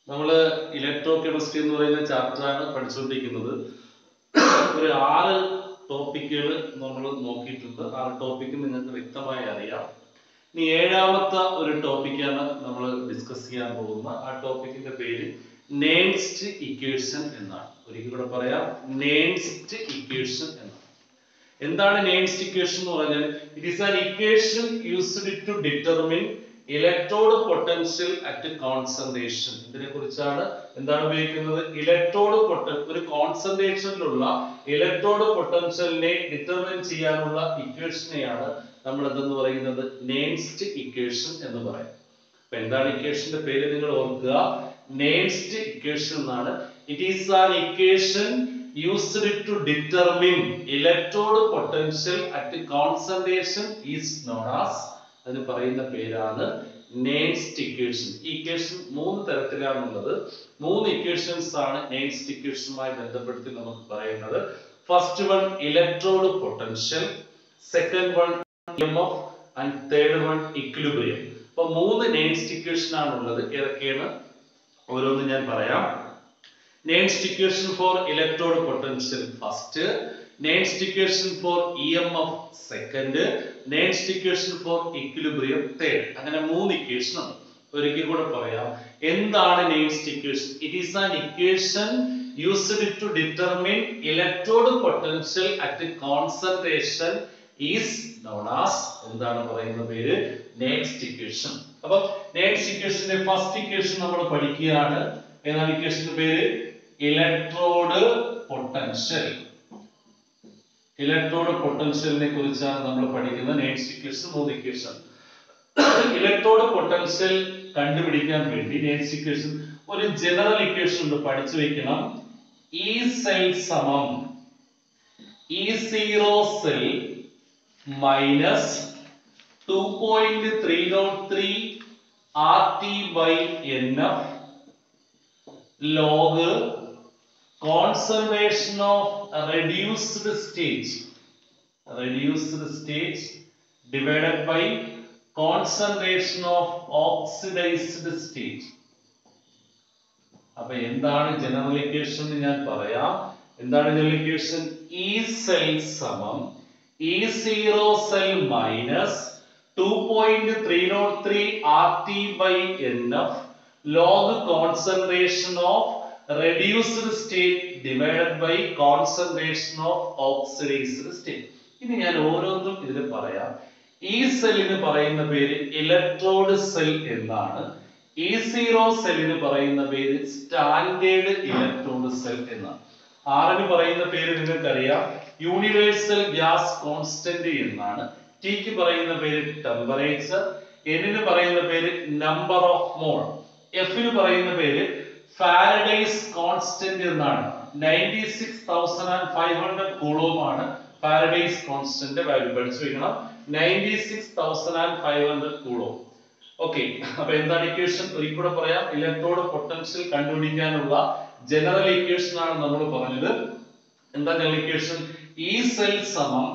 നമ്മൾ electro chemistry എന്ന് പറയുന്ന ചാപ്റ്ററാണ് പഠിച്ചുകൊണ്ടിരിക്കുന്നത്. ഒരു 6 ടോപ്പിക്കുകൾ നമ്മൾ നോക്കിയിട്ടുണ്ട്. 6 ടോപ്പിക്ക് നിങ്ങൾക്ക് വ്യക്തമായി അറിയാം. ഇനി 7ാമത്തെ ഒരു ടോപ്പിക്കാണ് നമ്മൾ ഡിസ്കസ് ചെയ്യാൻ പോകുന്നത്. ആ ടോപ്പിക്കിന്റെ പേര് നേൺസ്റ്റ് ഇക്വേഷൻ എന്നാണ്. ഒരിക്കൽ കൂടെ പറയാം, നേൺസ്റ്റ് ഇക്വേഷൻ എന്നാണ്. എന്താണ് നേൺസ്റ്റ് ഇക്വേഷൻ എന്ന് പറഞ്ഞാൽ it is an equation used to determine electrode potential at concentration. ഇതിനെ കുറിച്ചാണ് എന്താണ് ഉപയോഗിക്കുന്നത്? ഇലക്ട്രോഡ് ഒരു കോൺസെൻട്രേഷനിലുള്ള ഇലക്ട്രോഡ് പൊട്ടൻഷ്യലിനെ ഡിറ്റർമിൻ ചെയ്യാനുള്ള ഇക്വേഷനെയാണ് നമ്മൾ എന്തെന്ന് പറയുന്നത്? നേൺസ്റ്റ് ഇക്വേഷൻ എന്ന് പറയും. അപ്പൊ എന്താണ് ഇക്വേഷന്റെ പേര് നിങ്ങൾ ഓർക്കുക, നേൺസ്റ്റ് ഇക്വേഷൻ എന്നാണ്. It is an equation used to determine electrode potential at concentration is known as, അതിന് പറയുന്ന പേരാണ് നേൺസ്റ്റ് ഇക്വേഷൻ. ഈ ഇക്വേഷൻ 3 തരത്തിലാണുള്ളത്. 3 ഇക്വേഷൻസ് ആണ് നേൺസ്റ്റ് ഇക്വേഷനുമായി ബന്ധപ്പെടുത്തി നമുക്ക് പറയുന്നത്. First one electrode potential, second one EMF and third one equilibrium. അപ്പൊ 3 നേൺസ്റ്റ് ഇക്വേഷൻ ആണുള്ളത്. ഏതൊക്കെയാണ് ഓരോന്ന് ഞാൻ പറയാം. Nernst equation for electrode potential first, Nernst equation for EMF second, Nernst equation for equilibrium third. അങ്ങനെ 3 ഇക്വേഷൻ ആണ്. ഒരിക്കൽ കൂടെ പറയാം, എന്താണ് Nernst equation? It is an equation used to determine electrode potential at concentration is known as, എന്താണ് പറയുന്ന പേര്? Nernst equation. അപ്പോൾ Nernst equationന്റെ ഫസ്റ്റ് ഇക്വേഷൻ നമ്മൾ പഠിക്കുകയാണ്. ഏതാണ് ഇക്വേഷന്റെ പേര്? Electrode potential. ഇലക്ട്രോഡ് പൊട്ടൻഷ്യലിനെ കുറിച്ചാണ് നമ്മൾ പഠിക്കുന്നത്. Nernst equation 3 equation. Electrode potential കണ്ടുപിടിക്കാൻ വേണ്ടി നേൺസ്റ്റ് ഇക്വേഷൻ ഒരു ജനറൽ ഇക്വേഷൻ ഉണ്ട്, പഠിച്ചു വെക്കണം. E സെൽ സമം E0 cell minus 2.303 RT by NF log conservation of reduced state divided by concentration of oxidized state. അപ്പോൾ എന്താണ് ജനറൽ ഇക്വേഷൻ എന്ന് ഞാൻ പറയാം. എന്താണ് ജനറൽ ഇക്വേഷൻ? E സെൽ സമം E0 cell minus 2.303 RT by NF log concentration of reduced state divided by concentration of oxidized state. ഇനി ഞാൻ ഓരോന്നും ഇതിൽ പറയാം. ഈ സെല്ലിന് പറയുന്ന പേര് ഇലക്ട്രോഡ് സെൽ എന്നാണ്. E0 സെല്ലിന് പറയുന്ന പേര് സ്റ്റാൻഡേർഡ് ഇലക്ട്രോഡ് സെൽ എന്നാണ്. ആറിന് പറയുന്ന പേര് നിങ്ങൾക്കറിയാം, യൂണിവേഴ്സൽ ഗ്യാസ് കോൺസ്റ്റന്റ് എന്നാണ്. ടിക്ക് പറയുന്ന പേര് ടെമ്പറേച്ചർ, എന്നിന് പറയുന്ന പേര് നമ്പർ ഓഫ് മോൾ, എഫിന് പറയുന്ന പേര് ഫാരഡേസ് കോൺസ്റ്റന്റ് എന്നാണ്. 96,500 കൂളോം ആണ് ഫാരഡേസ് കോൺസ്റ്റന്റ് വാല്യൂ. പഠിച്ചു വെക്കണം, 96,500 കൂളോം. ഓക്കെ, അപ്പൊ എന്താണ് ഇക്വേഷൻ? ഒരിക്കൽ പറയാം. ഇലക്ട്രോഡ് പൊട്ടൻഷ്യൽ കണ്ടുപിടിക്കാനുള്ള ജനറൽ ഇക്വേഷൻ ആണ് നമ്മൾ പറഞ്ഞത്. എന്താ ജനറൽ ഇക്വേഷൻ? E സെൽ സമം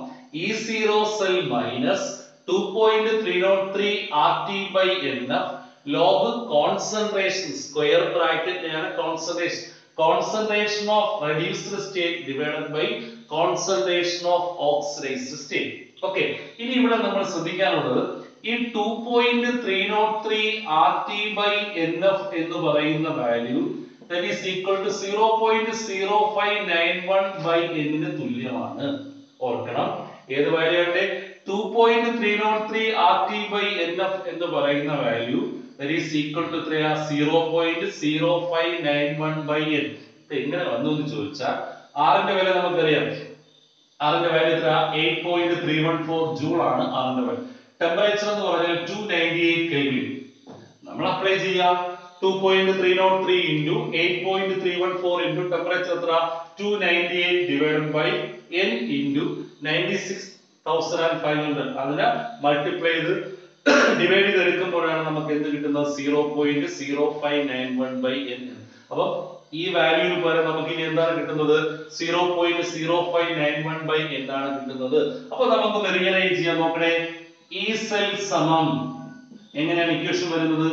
E0 cell minus 2.303 RT by NF log concentration square bracket ആണ് concentration of reduced state divided by concentration of oxidized state. Okay, ഇനി ഇവിടെ നമ്മൾ ശ്രദ്ധിക്കാനുള്ളത് ഈ 2.303 RT by NF എന്ന് പറയുന്ന value that is equal to 0.0591 by n ന് തുല്യമാണ്. ഓർക്കണം, ഏത് വാല്യൂ ആണ്? 2.303 RT by NF എന്ന് പറയുന്ന value that is equal to 0.0591 by n. എങ്ങനെ വന്നു എന്ന് ചോദിച്ചാൽ ആറിന്റെ വില നമുക്കറിയാം. ആറിന്റെ വാല്യൂ എത്ര? 8.314 ജൂൾ ആണ് ആറിന്റെ വാല്യൂ. ടെമ്പറേച്ചർ എന്ന് പറഞ്ഞാൽ 298 കെൽവിൻ. നമ്മൾ അപ്ലൈ ചെയ്യാം 2.303 into 8.314 into ടെമ്പറേച്ചർ എത്ര? 298 divided by n into 96,500. അതിനെ മൾട്ടിപ്ലൈ ചെയ്ത് ഡിവൈഡ് ചെയ്ത് എടുക്കുമ്പോഴാണ് നമുക്ക് എന്ത് കിട്ടുന്നത്? 0.0591 by n. അപ്പൊ ഈ വാല്യൂവിന് പകരം നമുക്ക് ഇനി എന്താണ് കിട്ടുന്നത്? 0.0591 by n ആണ് കിട്ടുന്നത്. അപ്പൊ നമുക്ക് റിയലൈസ് ചെയ്യാൻ നോക്കണേ. E സെൽ സമം എങ്ങനെയാണ് ഇക്വേഷൻ വരുന്നത്?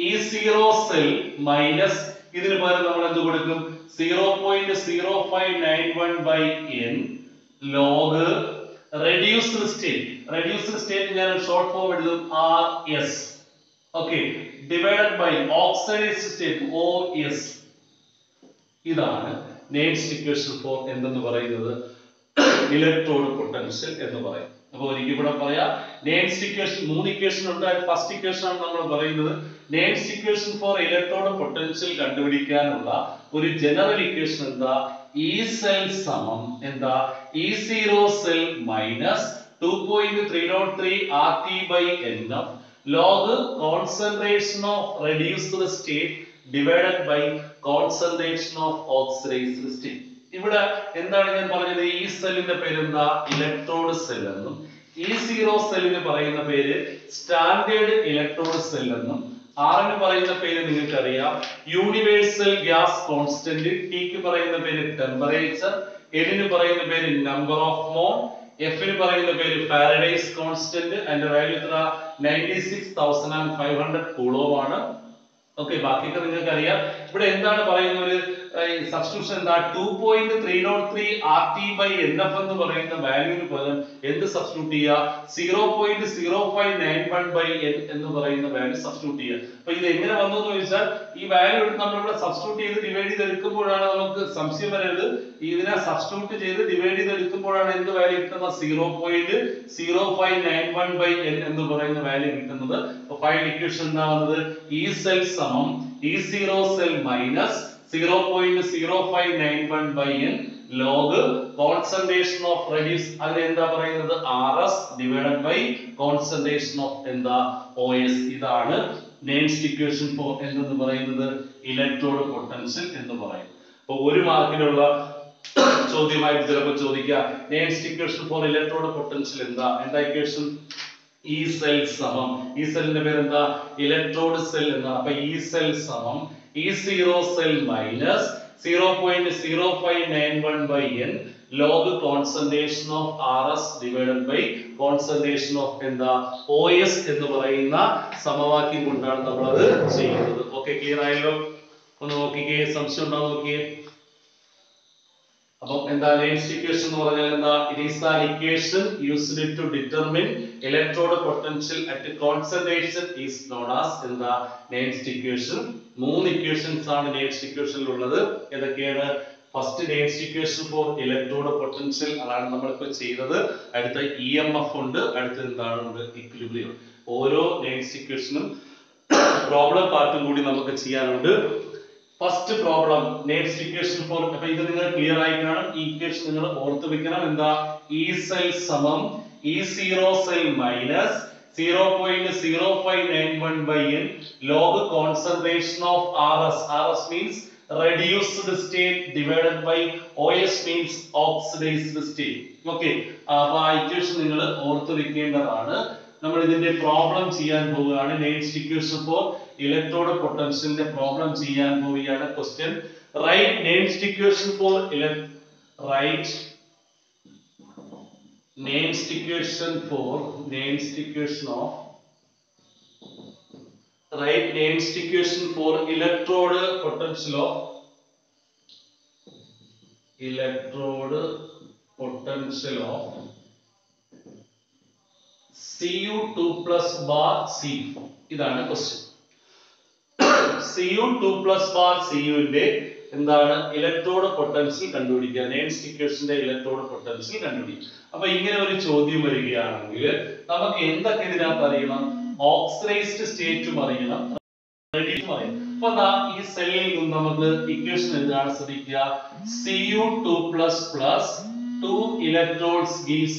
E0 cell minus ഇതിന് പകരം നമ്മൾ എന്ത് കൊടുക്കും 0.0591 by n log reduced state ഞാൻ ഷോർട്ട് ഫോം എഴുതും RS. Okay, divided by oxidised state OS. ഇതാണ് നെക്സ്റ്റ് ഇക്വേഷൻ ഫോർ എന്തെന്ന് പറയുന്നത് ഇലക്ട്രോഡ് പൊട്ടൻഷ്യൽ എന്ന് പറയും. അപ്പോൾ ഒരിക്കൽ ഇവിടെ പറയാം, നെക്സ്റ്റ് ഇക്വേഷൻ 3 ഇക്വേഷൻ ഉണ്ട്. ഫസ്റ്റ് ഇക്വേഷൻ ആണ് നമ്മൾ പറയുന്നത്. Next equation for electrode potential കണ്ടുപിടിക്കാനുള്ള ഒരു ജനറൽ ഇക്വേഷൻ എന്താ? E സെൽ സമം എന്താ? E0 cell minus 2.303 RT by NF log concentration of reduced state divided by concentration of oxidized state. ഇവിടെ എന്താണ് ഞാൻ പറഞ്ഞത്? ഈ സെല്ലിന്റെ പേര് എന്താ? ഇലക്ട്രോഡ് സെൽ എന്നും E0 സെല്ലിന് പറയുന്ന പേര് സ്റ്റാൻഡേർഡ് ഇലക്ട്രോഡ് സെൽ എന്നും R ന് പറയുന്ന പേര് നിങ്ങൾക്ക് അറിയാം യൂണിവേഴ്സൽ ഗ്യാസ് കോൺസ്റ്റന്റ്, T ക്ക് പറയുന്ന പേര് ടെമ്പറേച്ചർ, N ന് പറയുന്ന പേര് നമ്പർ ഓഫ് മോൾ, F ന് പറയുന്ന പേര് ഫാരഡേസ് കോൺസ്റ്റന്റ്. അതിന്റെ വാല്യൂ എത്ര? 96,500 കൂളോം ആണ്. ഓക്കേ, ബാക്കിയൊക്കെ നിങ്ങൾക്ക് അറിയാം. ഇവിടെ എന്താണ് പറയുന്ന ഒരു സബ്സ്റ്റിറ്റ്യൂഷൻ എന്താ? 2.303 RT by NF എന്ന് പറയുന്ന വാല്യൂവിന് പകരം എന്ത് സബ്സ്റ്റിറ്റ്യൂട്ട് ചെയ്യുക? 0.0591 by n എന്ന് പറയുന്ന വാല്യൂ സബ്സ്റ്റിറ്റ്യൂട്ട് ചെയ്യുക. അപ്പൊ ഇത് എങ്ങനെ വന്നു എന്ന് ചോദിച്ചാൽ ഈ വാല്യൂ എടുത്ത് നമ്മൾ ഇവിടെ സബ്സ്റ്റിറ്റ്യൂട്ട് ചെയ്ത് ഡിവൈഡ് ചെയ്ത് എടുക്കുമ്പോഴാണ് നമുക്ക് സംശയം വരരുത്. ഇതിനെ സബ്സ്റ്റിറ്റ്യൂട്ട് ചെയ്ത് ഡിവൈഡ് ചെയ്ത് എടുക്കുമ്പോഴാണ് എന്ത് വാല്യൂ കിട്ടുന്നത്? 0.0591 by n എന്ന് പറയുന്ന വാല്യൂ കിട്ടുന്നത്. അപ്പോൾ ഫൈനൽ ഇക്വേഷൻ എന്താ വന്നത്? E സെൽ സമം E0 cell minus 0.0591 by n log concentration of reduced, അതിനെ എന്താ പറയുന്നത്? RS divided by concentration of എന്താ? OS. ഇതാണ് നെക്സ്റ്റ് ഇക്വേഷൻ ഫോർ എന്തെന്ന് പറയുന്നത് ഇലക്ട്രോഡ് പൊട്ടൻഷ്യൽ എന്ന് പറയും. അപ്പോൾ ഒരു മാർക്കിനുള്ള ചോദ്യമായിട്ട് ചിലപ്പോൾ ചോദിക്കാം next equation for electrode potential എന്താ ഇക്വേഷൻ? E സെൽ സമം, ഈ സെല്ലിന്റെ പേര് എന്താ? ഇലക്ട്രോഡ് സെൽ എന്നാണ്. അപ്പൊ E സെൽ സമം E0 cell minus 0.0591 by n log concentration of RS divided by concentration of എന്താ? OS എന്ന് പറയുന്ന സമവാക്യം കൊണ്ടാണ് നമ്മൾ അത് ചെയ്യുന്നത്. ഓക്കേ, ക്ലിയർ ആയല്ലോ? ഒന്ന് നോക്കിക്കേ, സംശയം ഉണ്ടോ നോക്കിയേ. അപ്പോൾ എന്താ നെക്സ്റ്റ് ഇക്വേഷൻ എന്ന് പറഞ്ഞാൽ എന്താ? It is an equation used to determine electrode potential at concentration is known as എന്താ? Next equation. 3 ഇക്വേഷൻസ് ആണ് നെക്സ്റ്റ് ഇക്വേഷനിൽ ഉള്ളത്. ഏതൊക്കെയാണ്? First next equation for electrode potential, അതാണ് നമ്മൾ ഇപ്പോൾ ചെയ്തത്. അടുത്ത EMF ഉണ്ട്, അടുത്ത എന്താണ്? ഇക്വിലിബ്രിയം. ഓരോ നെക്സ്റ്റ് ഇക്വേഷനും പ്രോബ്ലം പാർട്ടും കൂടി നമുക്ക് ചെയ്യാനുണ്ട്. First problem next equation for, അപ്പൊ ഇത് നിങ്ങൾ ക്ലിയർ ആയി കാണും. ഈ ഇക്വേഷൻ നിങ്ങൾ ഓർത്ത് വെക്കണം. എന്താ? E സെൽ സമം E0 cell minus 0.0591 by n log concentration of RS. RS means reduced state divided by OS means oxidized state. Okay, അപ്പോൾ ആ ഇക്വേഷൻ നിങ്ങൾ ഓർത്ത് വെക്കേണ്ടതാണ്. നമ്മൾ ഇതിന്റെ പ്രോബ്ലം ചെയ്യാൻ പോവുകയാണ്. നെക്സ്റ്റ് ഇക്വേഷൻ ഫോർ ഇലക്ട്രോഡ് പൊട്ടൻഷ്യലിന്റെ പ്രോബ്ലം ചെയ്യാൻ പോവുകയാണ്. Question right next equation for next equation for next equation for electrode potential of Cu2 plus bar C. ഇതാണ് question. Cu2 plus bar Cu ന്റെ എന്താണ്? ഇലക്ട്രോഡ് പൊട്ടൻഷ്യൽ കണ്ടുപിടിക്കുക. Next ഇക്വേഷന്റെ electrode potential കണ്ടുപിടിക്കുക. അപ്പൊ ഇങ്ങനെ ഒരു ചോദ്യം വരികയാണെങ്കിൽ നമുക്ക് എന്തൊക്കെ ഇതിനകത്ത് അറിയണം? ഓക്സിഡൈസ്ഡ് സ്റ്റേറ്റും അറിയണം, റെഡ്യൂസും അറിയണം. അപ്പൊ ഈ സെല്ലിൽ നിന്ന് നമുക്ക് ഇക്വേഷൻ എഴുതാൻ ശ്രമിക്കുക. Cu2 plus 2 electrodes gives